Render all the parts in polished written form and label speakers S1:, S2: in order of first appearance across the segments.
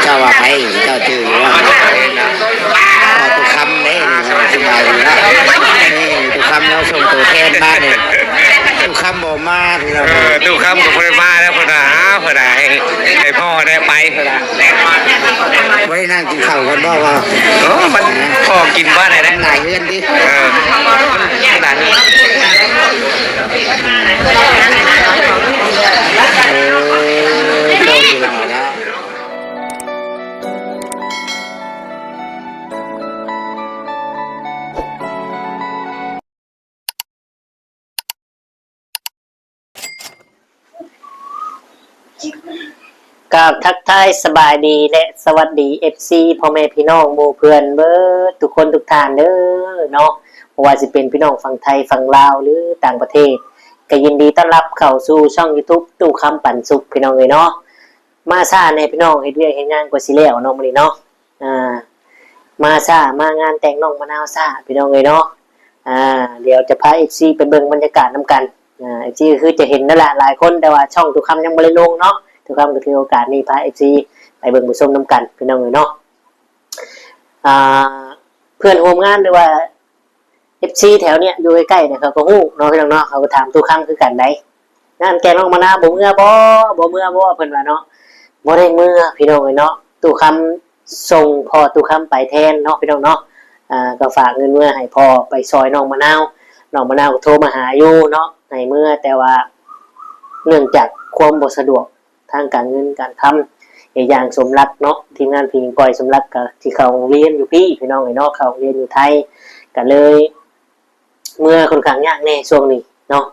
S1: เจ้าว่าไปเจ้าจื่อว่าตุกคำนี่สบายดีนะนี่ตุกคำเราส่งตัวแทนมาเนี่ยตุกคำบอกมา
S2: ตุกคำกับเพื่อนมาแล้วเพื่อนหาเพื่อนให้พ่อได้ไปเพื่อน
S1: ไว้นั่งกินข้าวกันบ้างว่า
S2: มันพ่อกินบ้านไหนได้
S1: ไหนเงินดิ
S2: ขนาดนี้
S3: กับทักทายสบายดีและสวัสดี FC พ่อแม่พี่น้องหมู่เพื่อนเบิดทุกคนทุกท่านเด้อเนาะบ่ว่าสิเป็นพี่น้องฝั่งไทยฝั่งลาวหรือต่างประเทศก็ยินดีต้อนรับเข้าสู่ช่อง YouTube ตู้คำปันสุขพี่น้องเอ้ยเนาะมาซ่าในพี่น้องเฮ็ดเวียกเฮ็ดงานกว่าสิแล้วเนาะมื้อนี้เนาะมาซ่ามางานแต่งน้องมะนาวซ่าพี่น้องเอ้ยเนาะเดี๋ยวจะพา FC ไปเบิ่งบรรยากาศนำกันFC คือจะเห็นนั่นแหละหลายคนแต่ว่าช่องตู้คำยังบ่ได้ลงเนาะทุกคำก็ถือโอกาสนี้พา FC ไปเบิ่งผู้ชมน้ำกันพี่น้องเลยเนาะเพื่อนร่วมงานหรือว่า FC แถวเนี้ยอยู่ใกล้ๆเนี่ยเขาก็ฮู้เนาะพี่น้องเนาะเขาก็ถามทุกคำคือกันได้งานแกน้องมะนาวบ่เมื่อบ่เมื่อเพิ่นว่าเนาะบ่ได้เมื่อพี่น้องเลยเนาะตู้คำส่งพ่อตู้คำไปแทนเนาะพี่น้องเนาะก็ฝากเงินเมื่อให้พ่อไปซอยน้องมะนาวก็โทรมาหาอยู่เนาะให้เมื่อแต่ว่าเนื่องจากความบ่สะดวกทางการเงินการทำอย่างสมรักเนาะทีมงานพิงปล่อยสมรักกับที่เขาเรียนอยู่พี่น้องไอ้เนาะเขาเรียนอยู่ไทยกันเลยเมื่อคนขังยากแน่ช่วงนี้เนาะ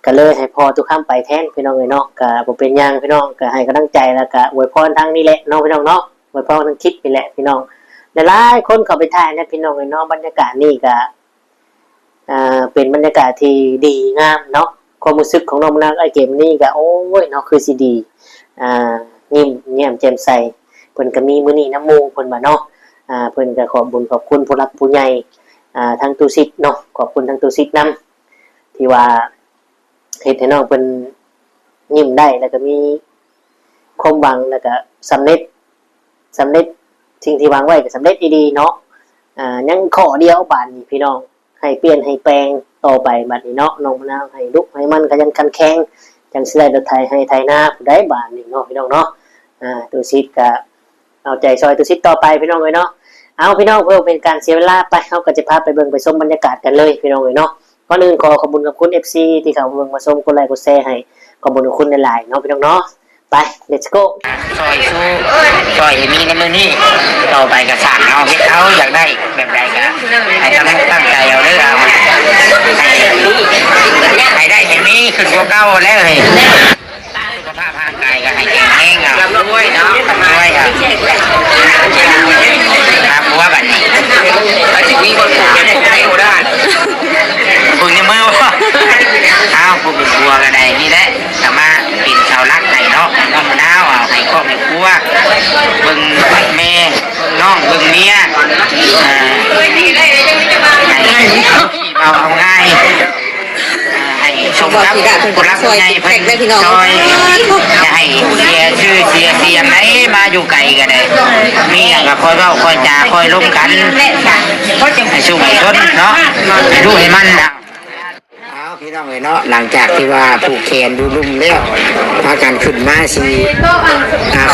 S3: กันเลยให้พอทุกข้ามไปแทนพี่น้องไอ้เนาะกับผมเป็นยังพี่น้องก็ให้กำลังใจแล้วก็อวยพรทั้งนี้แหละน้องพี่น้องเนาะอวยพรทั้งคลิปนี่แหละพี่น้องหลายคนเขาไปถ่ายนะพี่น้องไอ้เนาะบรรยากาศนี่ก็เป็นบรรยากาศที่ดีงามเนาะความรู้สึกของน้องนางไอเกมนี่ก็โอ้ยเนาะคือสิดียิ้มแย้มแจ่มใสเพิ่นก็มีมื้อนี้น้ำมูกเพิ่นว่าเนาะเพิ่นก็ขอบบุญขอบคุณผู้รักผู้ใหญ่ทางตุสิทธิ์เนาะขอบคุณทางตุสิทธิ์นำที่ว่าเฮ็ดให้น้องเพิ่นยิ้มได้แล้วก็มีความหวังแล้วก็สำเร็จสิ่งที่วางไว้ก็สำเร็จดีๆเนาะยังขอเดียวบาดนี้พี่น้องให้เปลี่ยนให้แปลงต่อไปบัดนี้เนาะน้องมะนาวให้ลุกให้มันก็ยังคันแข็งจังสิได้รถไถให้ไถนาผู้ใดบาดนี้เนาะพี่น้องเนาะตุสิทธิ์ก็เอาใจซอยตุสิทธิ์ต่อไปพี่น้องเอ้ยเนาะเอาพี่น้องเพื่อเป็นการเสียเวลาไปเฮาก็จะพาไปเบิ่งไปชมบรรยากาศกันเลยพี่น้องเอ้ยเนาะก่อนอื่นขอขอบคุณกับคุณ FC ที่เข้ามาเบิ่งมาชมกดไลค์กดแชร์ให้ขอบคุณกับคุณหลายๆเนาะพี่น้องเนาะไป let's go
S1: ซอยมีในมือนี่ต่อไปก็สั่งเอาให้เขาอยากได้แบบใดก็ให้ตั้งใจเอาเด้อเอาให้ได้อย่างนี้ขึ้นกว่าเก่าแล้วเฮ้ยสุขภาพร่างกายก็ให้แข็งแรงเอาด้วยเนาะด้วยครับครับว่าแบบนี้ถ้าสิ่งนี้คนผูกเป็นผูกให้ได้ผูกในมือว่าเอาผูกบัวกันได้นี่แหละแต่มากินชาวรักไก่เนาะน้องมะนาวเอาให้ครอบให้ครัวเบิ่งแม่น้องเบิ่งเมียเอาง่ายให้ชมครับคนรักคนใหญ่เพิ่นซอยจะให้เสียชื่อเสียเสียงไหนมาอยู่ไกลกันเลยมีอย่างก็คอยเว้าคอยจาคอยล้มกันให้สู้ให้ทนเนาะให้ดูให้มันนะพี่น้องเลยเนาะหลังจากที่ว่าผูกแขนดูลุ่มแล้วพากันขึ้นมาสิ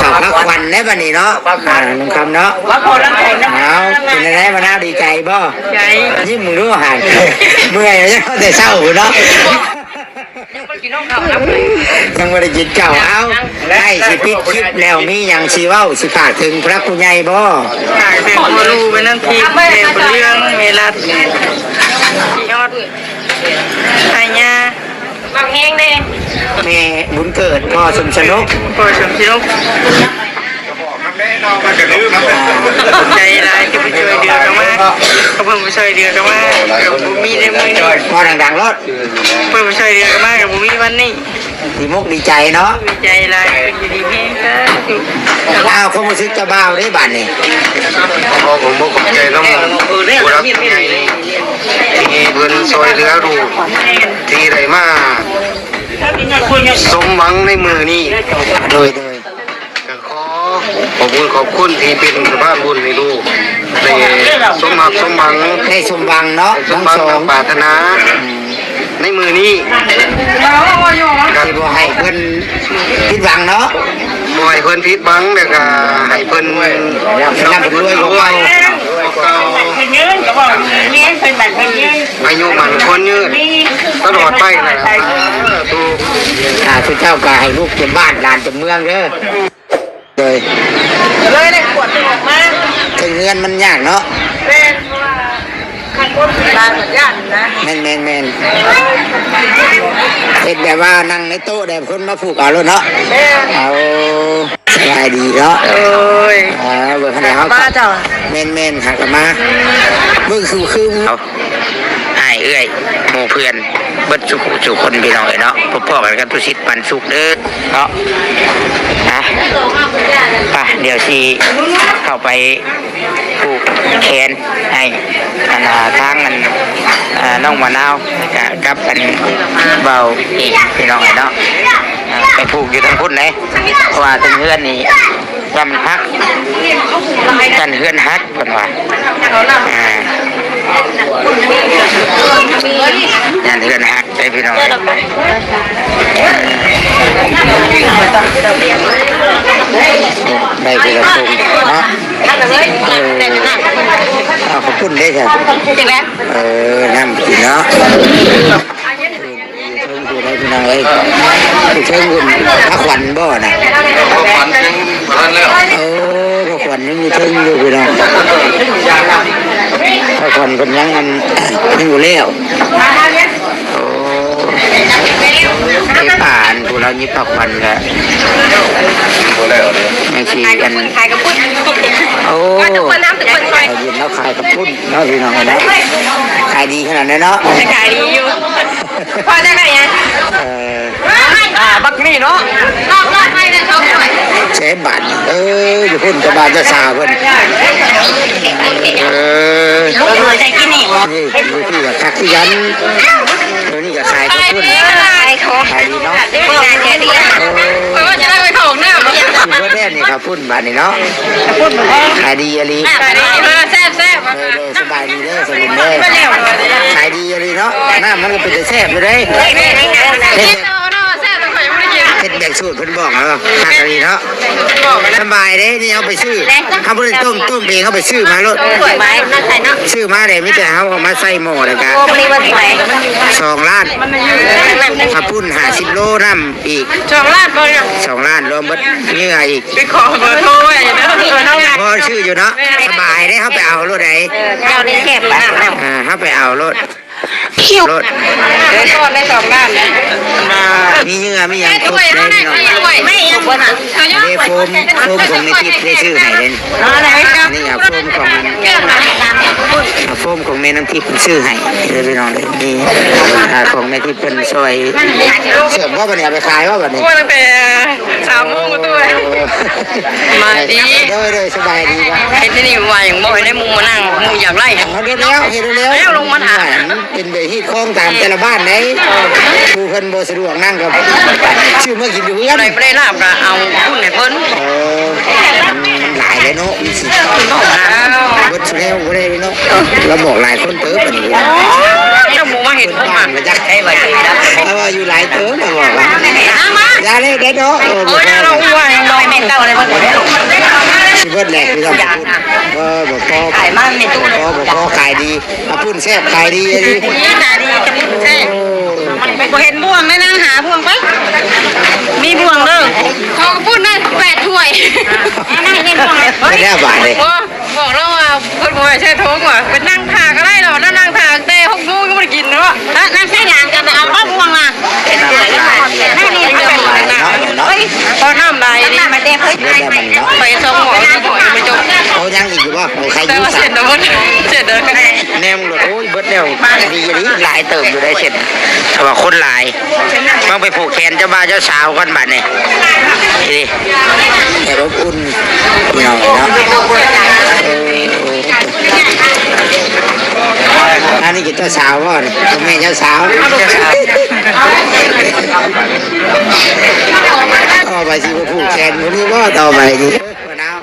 S1: ขอบพระควันได้ป่ะนี่เนาะน้องคำเนาะเอาเป็นอะไรมาน่าดีใจบ่ใจยิ้มมึงรู้ห่างเมื่อยยังแต่เศร้าเนาะยังไม่ได้กินเก่าเอาได้สิปิดคลิปแล้วมีอย่างชีว่าสิฝากถึงพระคุณใหญ่บ่
S4: ฝากถึงพ่อลูกเป็นนั่งทีเรื่องเวลาที่ยอดไอ้ยาบางแห้งเลย
S1: แม่บุญเกิดพ่อสมชนก
S4: ใจลายจะไปช่วยเดือดกันมาเขาเพิ่งไปช่วยเดือดกันมากับบุมีได้มือ
S1: พอดังๆรถ
S4: เพิ่งไปช่วยเดือดกันมากับบุมีวันนี้
S1: ดีมุกดีใจเนาะ
S4: ดีใจลายเป็นดีแม่ก็
S1: อ้าวเขามาซื้อเจ้าบ่าวได้บ้านนี่
S2: ผมบอกใจต้องผู้รักผู้ใหญ่ที่เพิ่นซอยเหลือลูกที่ได้มาสมหวังในมือนี้
S1: โดย
S2: ก็ขอ ขอบคุณที่เป็นสภาพบุญให้ลูกได้สมหักสมหวัง
S1: ได้สมหวังเนาะ
S2: ส
S1: ทั้
S2: ม
S1: ง
S2: หวัง
S1: สอ
S2: ทาง งปรารถนาในมือนี้
S1: ที่บ่ให้เพิ่นผิดหวังเนาะ
S2: บ่ให้เพิ่นผิดหวังแล้วก็ให้เพิ่น
S1: ร่ำรวยกว่าเก่า
S2: อายุมันคนยืนตลอดไปนะถูก
S1: ทุกเจ้าก็ให้ลูกเต็มบ้านหลานเต็มเมืองเด้อเลย
S4: เลยได้ขวดออกมา
S1: ถึงเงินมันยากเนาะ
S4: เป็นว่าคันคนบ้านญาตินะ
S1: แม่นเฮ็ดแบบว่านั่งในโต๊ะแต่คนมาผูกเอาแล้วเนาะ
S4: แม่
S1: เอาสบายดีเนาะ
S4: เอ้ย
S1: เบิ่งขนาดเฮา
S4: บ้าเจ้า
S1: แม่นหักกันมาเบิ่งคืออ้ายเอ้ยหมู่เพื่อนเบิดสุขคนพี่น้องเนาะพ่อๆกันกันทุกสิทธิ์ปันสุขเด้อเนาะไปเดี๋ยวสิเข้าไปผูกแขนให้ทางนั้นน้องมะนาวกับกันเบาอีกพี่น้องเนาะไปผูกอยู่ทางพุ่นเลยเพราะว่าถึงเฮือนนี่ว่ามันพักกันเฮือนฮักเพิ่นว่ายันเฮือนฮักได้พี่น้องได้ทีละถุงเนาะขอบคุณได้ครับน้ำกินเนาะได้พี่น้องเอ้ยเชิงคุณพระขวัญบ่น่ะ
S2: ฝันถึงฝันแล้ว
S1: พระขวัญยังมีเชิงอยู่พี่น้องพระขวัญคนยังอยู่แล้วไอ้ป่านพวกเรานี่พระขวัญก็ไม่ใช่กัน
S4: ขายกับพุทธ
S1: โอ้เรายืนแล้วขายกับพุ่นเนาะพี่น้องนะขายดีขนาดนั้นเนาะ
S4: ขายดีอยู่พอได้ไงยังบักนี่เนาะรอบให้ได้เขาหน่อย
S1: เชฟบัตรอยู่พุ่นกับบาทจะสาวเพิ่น
S4: ใส่กินนี่
S1: นี่อยู่ที่กับคักที่ยันตัวนี้กับขายกับพุ่นขายดีเนาะ
S4: เพราะว่าจะได้ไปของหน้า
S1: คือเพื่อนแน่นี่ครับพุ่นบาทนี่เนาะขายดีอะไร
S4: แซ่บแซ่บ
S1: สบายดีเด้อสบายเด้อขายดีอะไรเนาะน้ำมันก็เป็นแซ่บอยู่เลยเฮ็ดแบ่งสูตรเพิ่นบอกแล้วคักอะไรเนาะสบายเด้นี่เอาไปซื้อเขาบ่ได้ต้มเองเขาไปซื้อมาโลดซื้อมาได้มีแต่เขาเอามาใส่หม้อแล้วก็2 ล้านข้าวปุ้น50 โลน้ำอีก
S4: 2 ล้านบ่เนี่ย
S1: 2 ล้านรวมเบิดเหงื่ออีก
S4: ไปขอเบอร์โทรไว้เด้อ
S1: พอชื่ออยู่เนาะสบายได้เขาไปเอารถไหน
S4: เจ้านี่แคบ
S1: เขาไปเอารถรถ
S4: ก่อนได้2 ล้านนะ
S1: มีเหงื่อมีอย่างครบเลยเนาะ
S4: ไม่ยังบ่น่ะ
S1: เดโฟมของในทิพย์ได้ชื่อไหนเด่นนี่โฟมของแม่น้ำทิพย์เป็นชื่อให้เลยพี่น้องเลยนี่ของในทิพย์เป็นซอยเสื่อมว่าบันนี้เอาไปขายว่าบันนี้
S4: ว่าตั้งแต่3 โมงตัวมาดี
S1: เลยสบายดีป่ะ
S4: ไอ้ที่นี่ว่าอย่างบ่ได้มุมมานั่งมุมอยากไล่
S1: เห็นแล้วลงมาถามเป็นแบบที่คล้องตามแต่ละบ้านไหนผู้เพิ่นบ่สะดวกนั่งกับชื่อเมื่อกินอยู่เพื่อน
S4: อะไรไม่ได้ลาบก็เอาพุ่นให้เพิ่น
S1: หลายเลยเนาะมีสิเบิดแล้วบ่ได้เนาะเราบอกหลายคนเติบอันนี้
S4: เจ้าหมูมาเห็น
S1: บ้านมาจักให้ไว้ถ้าว่าอยู่หลายเติบก็บอกว่าอย่าเลยเด้เนาะ
S4: โอ้ยเราว่าเราไม่เต้าอะไรบ่ได้
S1: สิเบิดแหละพี่น้องบ่พอขายมันในตู้บ่พอขายดีมาพุ่นแซ่บขายดีอันนี้
S4: นี่ขายดีจะพุ่นแท้บ่เห็นบ่วงได้นั่งหาบ่วงไปมีบ่วงเด้อเขาก็พูดได้8 ถ้วยนั่งเล่นบ่วง
S1: ไม่ได้บาทเลย
S4: บอกแล้วว่าเพิ่นบ่ใช่โทงว่ะเป็นนั่งทาก็ได้แล้วนั่งทาแต่6 โมงก็บ่ได้กินเนาะนั่งใช้งานกันเอาบ่วงล่ะนั่งนี่เดี๋ยวเฮ้ยพอน้ำลายนี่มาเด้เฮ้ยไปส่งหมอไปจบ
S1: เขายังอีกอยู่บ่ใครอ
S4: แต่
S1: ยู่
S4: ว่า
S1: สั
S4: เสร็
S1: ก
S4: จแล้วเสร็จแล้ว
S1: แนมรถโอ้ยเบิดแล้วดีอย่างนี้หลายเติมอยู่ได้เสร็จแต่ว่าคนหลายต้องไปผูกแขนเจ้าบ่าวเจ้าสาวกันบัดนี่ดิแต่รบอุ่นพี่น้องเนาะอันนี้ก็เจ้าสาวว่าแม่เจ้าสาวต่อไปสิผูกแขนคนนี้ว่าต่อไปนี่มะนาว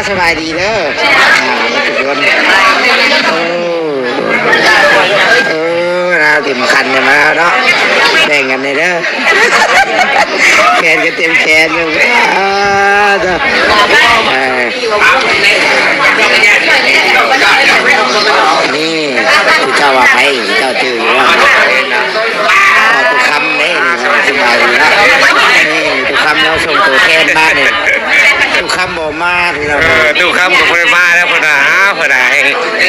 S1: สบายดีเด้อทุกคนเราเต็มคันกันมาเนาะแบ่งกันเลยเด้อแขนก็เต็มแขนอยู่นี่ที่เจ้าว่าไปเจ้าตื่นอยู่ว่าตุกคำนี่สบายดีนะนี่ตุกคำเราส่งตัวแทนบ้านเนี่ยตุกคำบอกมาที่เรา
S2: ดูครับผมไปมาแล้วพอดาพอดาใ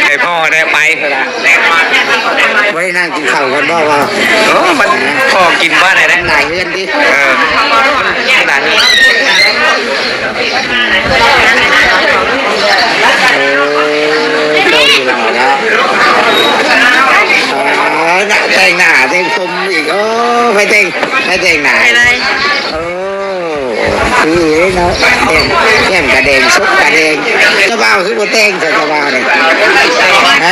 S2: ห้พ่อได้ไปพอดา
S1: ไว้นั่งกินข้าวกันบ่ว่า
S2: มันพ่อกินบ้านไหนได้
S1: ไหนเงินดิ
S2: ไหน
S1: แต่งหน้าแต่งผมอีกไม่แต่งหน้าคือเนาะแก้มกระเด็นซุกกระเด็นเจ้าบ่าวคือบ่แต่งเจ้าบ่าวเนี่ยฮะ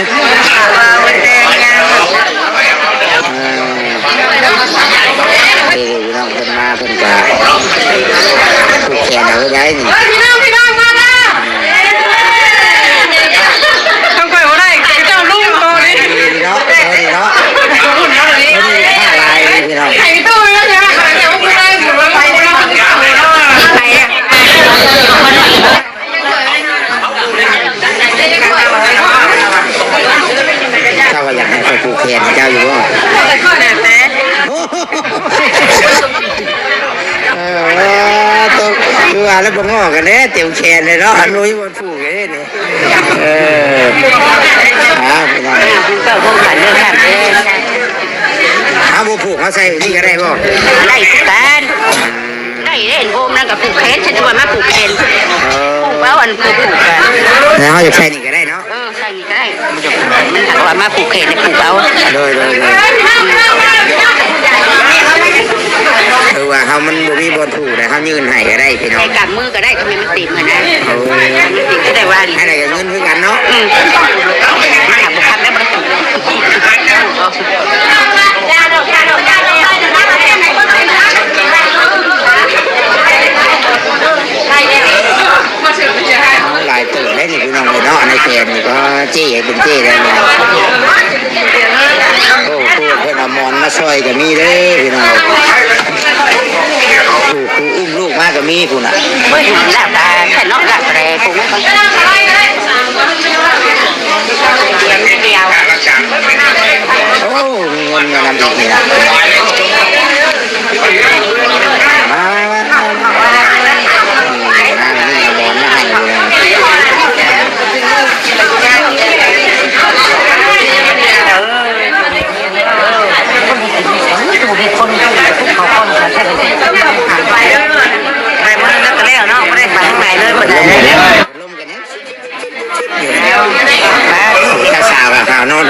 S1: น้องคนมาเพิ่นก็ผูกแขนเอาไว้ได้นี่
S4: พี่น้องมาแล้วทำไปว่าได้เจ้าลูกตัวนี้
S1: เนาะเนาะลายพี่น้อง
S4: ไอ้ตู้แล้วใช่ไหมเดี๋ยวคุณได้อยู่แล้วไปแล้วไปอ่ะ
S1: เจ้าว่าอยากให้เขาผูกแขนเจ้าอยู่บ่ตัวคือว่าแล้วบ่งอกันแน่เต็มแขนเลยเนาะอันนู้นบ่ผูกเลยนี่พี่น้อง
S4: ก็คงขันเรื่องขันเอง
S1: บ่ผูกเขาใส่นี่ก็ได้บ่
S4: ได้กันได้เล่นโฮมนั่นกับผูกแขนฉันจะว่ามาผูกแขนผูกแล้วอันผูกกัน
S1: แล้วเขาจะใส่นี่ก็ได้เนาะ
S4: ใส่นี่ก็ได้มันถามว่ามาผูกแขนผูกเอา
S1: เลยคือว่าเขามันบ่มีบอลผูกแต่เขายืนให้ก็ได้พี่น้อง
S4: ใส่กัดมือก็ได้ก็มันติดเหมือนนะมันติดก็ได้ว่า
S1: ให้ได้กับเงินคือกันเนาะ
S4: มันถามบุคคลได้บ้าง
S1: หลายตื่นได้ที่พี่น้องเลยเนาะในเกมนี่ก็จี้เป็นจี้เลยเนี่ยโอ้พูดเพื่อนเอามอนมาซอยกับมีเด้พี่น้องผูอุ้มลูกมากกับมีคุณอ่ะ
S4: ไม่ถึงหลับตาแค่นอกหลับแรงผมไม่ต้องเดียว
S1: โอ้มีเงินเงินนำอีกนี่นะ
S4: คนเขาคนเขาแค่ไหนไปมันแล้วก็แล้วเนาะไม่ได้ไปข้างในเลยคนไหน
S1: ลมกันเนี่ยแล้วสาวกับขาวนอน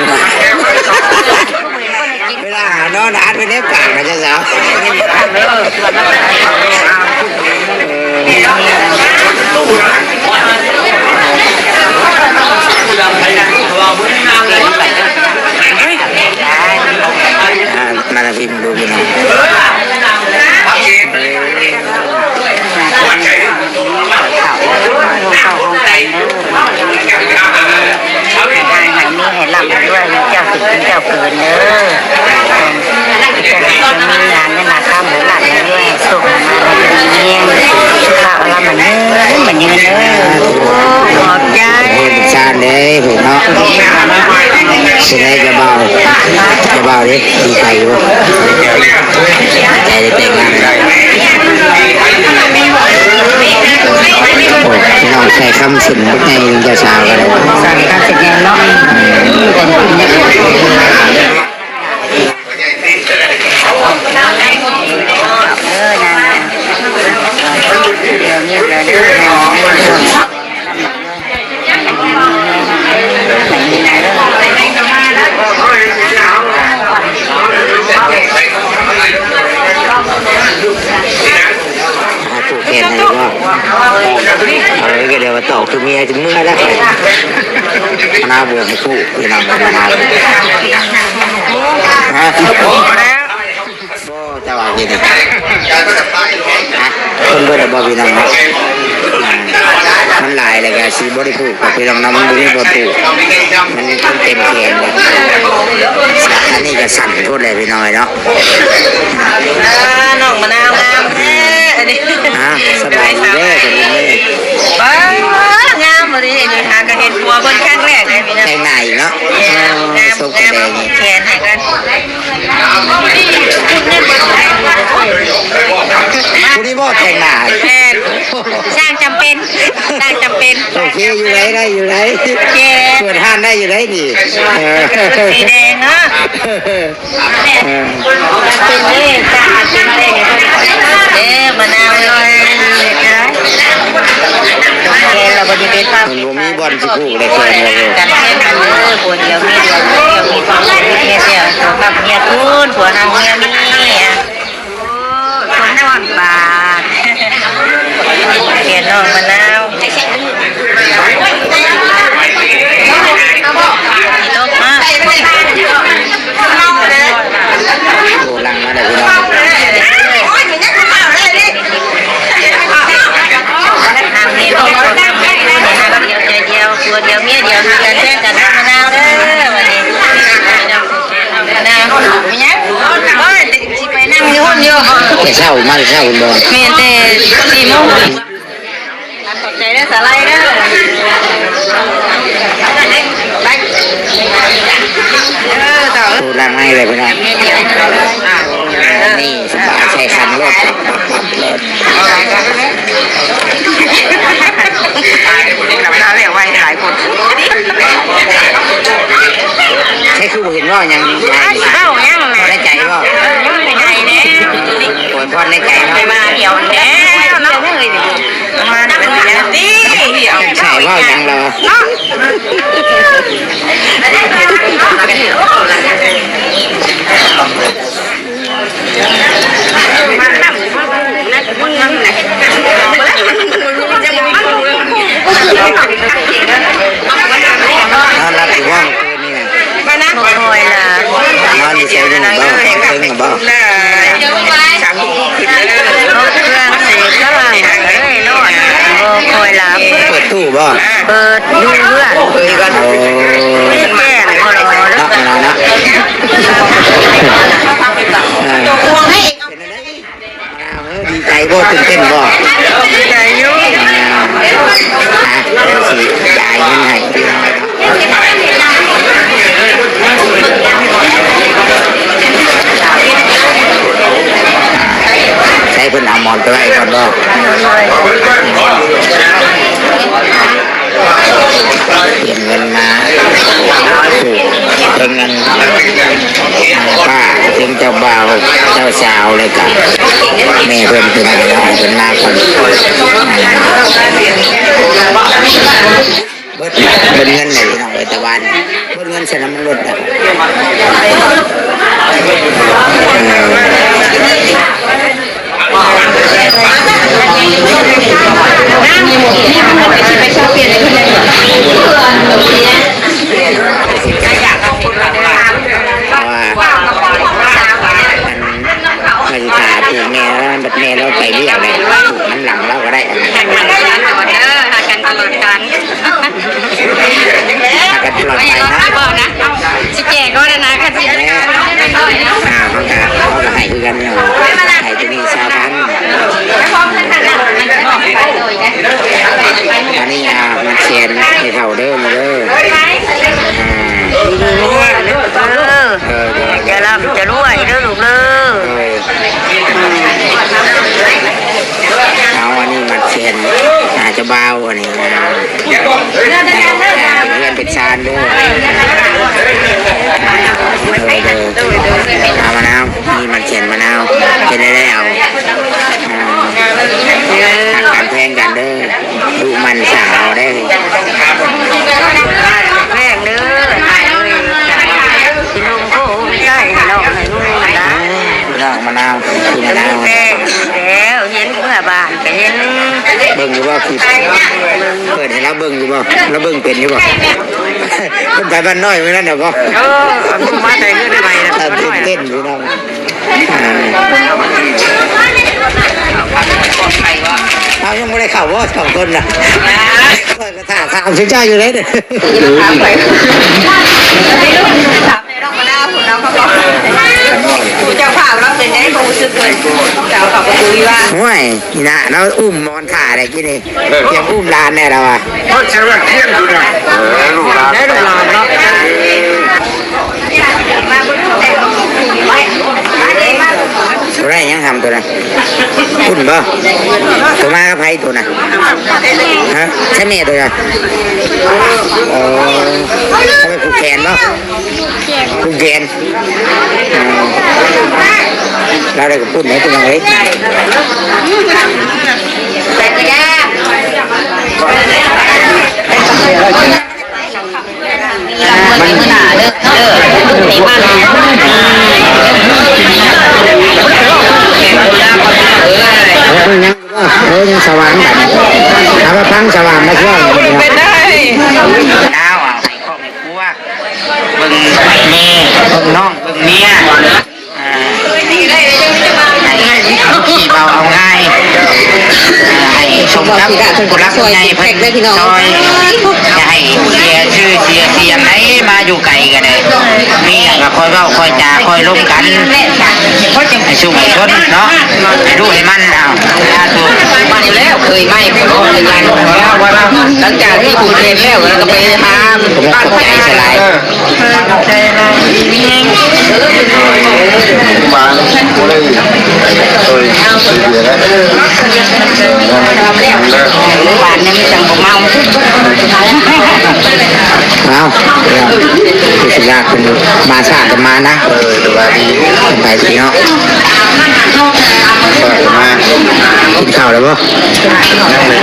S1: เวลาหานอนอาร์ตไปเนี้ยปากกันจะสาวมาแล้วพี่มึงดูพี่น้อง
S4: เข้าห้องใจเด้อหายมีให้ลำด้วยเจ้าติดเจ้าเกินเด้อจะมีงานในนาข้ามหรือหลังด้วยส่งมาในเงี้ยข้าวลำมันยืนเด้อขอบใจ
S1: ชาเลยผมเนาะสิได้จะเบาดิดีใจอยู่ใจได้แต่งงานได้พี่น้องใส่คำสินในจะสาวกันเลย
S4: ใส่คำสินเนาะ
S1: ผูกแขนอะไรวะก็เดี๋ยวมาตอกตัวเมียถึงเมื่อแล้วหน้าเบื่อไม่ผูกพี่น้องมาฮะจะว่าพี่นี่คนเบื่อบ่พี่น้องมัน หลายเลยก็สีบริผูกกับพี่น้องน้ำมันบริผูกมันเต็มแขนเลยอันนี้ก็สั่นโทษเลยพี่น้อยเนาะ
S4: น้องมะนาวงามแท้อันนี้
S1: สบายดีเด้อสบายดี
S4: งามเลยนี่หากระเห็นหัวเบิ้ลข้างแรกเลยพี่นะ
S1: แต่งหน้าอีกเนาะ
S4: งาม
S1: ส้มแดง
S4: แขนให้กัน
S1: ผู้นี้บ่แต่งหน้า
S4: แม่สร้างจำเป็น
S1: โอเคอยู่ไหนได้อยู่ไหนเปิดห้านได้อยู่ไหนนี่
S4: สีแดงเนาะเป็นเลขจ้าเป็นเลขมะนาวเลยแกเราบริเวณภาพ
S1: มันบ่มีบอลสิผูกเลยแค่นี้เลย
S4: การเล่นกันเลยปวดเดียวมีความสุขเมียเสียตัวกับเมียคุณผัวทางเมียมีคนนอนบาดเขียนน้องมะนาวตกมา
S1: โอ้ลังมาได้พี่น้อง
S4: ทางนี้เราทำเดียวตัวเดียวเมียเดียวกันแค่กันมะนาวเด้อวันนี้มะนาวไม่ยังโอ้ยสิไปนั่งอยู่ห้องอยู่
S1: แต่เช้ามาเช้าคุณบอล
S4: เมียแต่4 โมงขอบใจได้สาไลเด้อต่อ
S1: โอ้ลังให้เลยพี่น้องนี่สบายใช้คันรถเลย
S4: เราเรียกว่าหลายคน
S1: ใช่คือเห็นว่ายัง
S4: เข้ายังแม่
S1: ได้ใจว่า
S4: ใจแน่
S1: ปวดพอในใจเนาะ
S4: ไปมาเดียวแน่เนาะมาเป็นอย่างนี้เดียว
S1: ใช่ว่ายังเรารับอีกว่างนี่ไง
S4: มานะคอยล่ะ
S1: นอนอยู่เฉยๆบ้าตึงบ้า
S4: สามคู่ขึ้นเลยเครื่องเสกก็ล่างเลยนอนคอยล่ะ
S1: เปิดตู้บ้า
S4: เปิดดูเพื่อน
S1: โอ้
S4: แก้มก็รอแล้ว
S1: นักนะนะดีใจบ่ตื่นเต้นบ่
S4: ใจยุ่ง
S1: สิจ่ายเงินให้พี่น้องใช้เพิ่นเอาหมอนไปไว้ก่อนบ่เปลี่ยนเงินมาเป็นเงินป้าถึงเจ้าบ่าวเจ้าสาวเลยกับแม่เพิ่นเป็นอะไรเอาเป็นมาคนเบิดเงินไหนพี่น้องตะวันเบิดเงินใส่น้ำมันลดอ่ะมาอยู่ขาถูกแม่บัดแม่เราไปเรียกเลยน้ำหลังเราก็ได้กันตลอดกันตลอดไปนะ
S4: สิแก่ก็ได้นะค่ะสิ
S1: เขาก็ให้คือกันเนาะให้ที่นี่ชาวพันอันนี้มาเชียนให้เท่าเดิมมาเด้อ
S4: จะรับจะรวยเด้อลูกเด้อ
S1: เอาอันนี้มาเชียนอาจจะเบาอันนี้นะเพื่อนเป็นชานด้วยเอามะนาวนี่มันเชียนมะนาวเป็นได้แล้วการแพงกันเด้อดูมันสาวได้
S4: แม่เด้อกินนมโค้ไม่ใช่น้องให้ลูกนะ
S1: น้องมะนาวคือมะนาว
S4: แม่แล้วเห็นเมื่อบ้านก็เห็น
S1: เบิ่งอยู่ว่าคือเปิดให้เราเบิ่งอยู่บ่เราเบิ่งเป็นอยู่บ่คนไปบ้านน้อยมื้อนั้นเด้อบ่
S4: มาแต่เงินใหม่นะ
S1: เต้นอยู่น้องเอายังบ่
S3: ได้ข่าวว่าสองคนน่ะเปิดกระถางถามเจ้าอยู่เลยเด้อ
S4: ถามไปถามในน้องมะนาวคุณน้องเขาบอกเจ้าภาพเราเป็นไงเขารู้สึกเลยเจ้าเขาก็คุยว่า
S3: ห่วยนี่นะเราอุ้มมอนขาได้กี่นี่ยังอุ้มลานแน่เราอ่ะ
S2: เพราะฉะนั้นเที่ยงดูนะลูกหลาน
S3: ได้ลูกลานเนาะตัวไรยังทำตัวน่ะอุ่นบ่ตัวมากับไผตัวน่ะฮะใช่แม่ตัวน่ะอ๋อเขาไปผูกแขนบ่ผูกแขนเราได้กับปุ่นไหนตัวไหน
S4: แต่ก็ยากมันมือหนาเด้อตีมัน
S3: ยังสว่างแบบถามว่าพังสว่างมาช่วย
S4: เป็นได้
S1: ดาวอ่ะให้ครอบให้ครัวเบิ่งแม่เบิ่งน้องเบิ่งเมียให้ขี่เบาเอาง่ายให้สมกับคนรักคนใหญ่เพิ่นซอยจะให้เสียชื่อเสียเสียงไหนมาอยู่ไกลกันเลยมีอย่างก็คอยเว้าคอยจาคอยร่วมกันให้สู้ให้ชนเนาะให้รู้ให้มันเอาถ้าถูก
S4: มันแล้วเคยไม่เป็นคนเลยกันหลังจากที่คุณเรียนแล้วก็ไปทำบ้านใจสลาย
S2: บ้านกูเลยโดยเสียแล้ว
S4: บ้านนี้ไม่จังบ่เมา
S3: เอาคือสิยากเป็นมาชากันมานะ
S2: สบายดี
S3: ไปสิเนาะ
S2: เปิดมา
S3: กินข้าวแล้วบ่
S2: นั่งเลย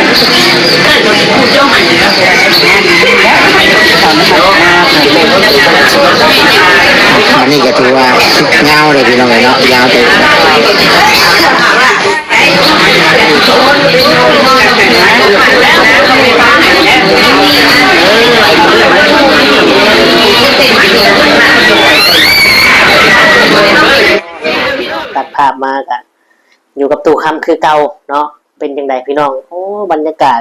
S3: วันนี้ก็ถือว่าเงาเลยพี่น้องเนาะยาวไปตัดภาพมากอะอยู่กับตู่คำคือเก่าเนาะเป็นยังไงพี่น้องโอ้บรรยากาศ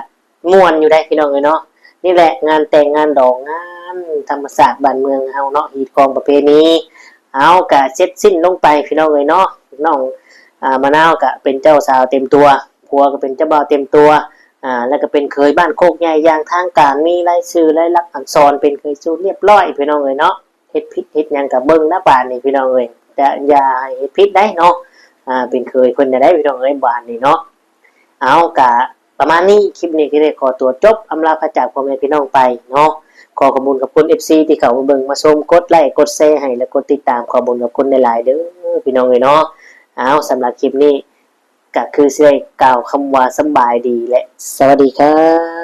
S3: ม่วนอยู่ได้พี่น้องเลยเนาะนี่แหละงานแต่งงานดองงานธรรมศาสตร์บ้านเมืองเฮาเนาะฮีดกองประเพณีเอากะเสร็จสิ้นลงไปพี่น้องเลยเนาะน้องมะนาวกะเป็นเจ้าสาวเต็มตัวผัวก็เป็นเจ้าบ่าวเต็มตัวแล้วก็เป็นเคยบ้านโคกใหญ่อย่างทางการมีรายชื่อรายลักษณ์อักษรเป็นเคยสูตรเรียบร้อยพี่น้องเลยเนาะเฮ็ดผิดเฮ็ดหยังกับเบิ่งหน้าบ้านนี่พี่น้องเลยแต่อย่าเฮ็ดผิดได้เนาะเป็นเคยเพิ่นได้พี่น้องเอ้ยบ้านนี่เนาะเอากะประมาณนี้คลิปนี้ก็ได้ขอตัวจบอำลาพระจากพ่อแม่พี่น้องไปเนาะขอขอบคุณกับคุณ FC ที่เข้ามาเบิ่งมาชมกดไลค์กดแชร์ให้และกดติดตามขอบคุณกับคุณหลายๆเด้อพี่น้องเอ้ยเนาะเอาสำหรับคลิปนี้ก็คือสิได้กล่าวคำว่าสบายดีและสวัสดีครับ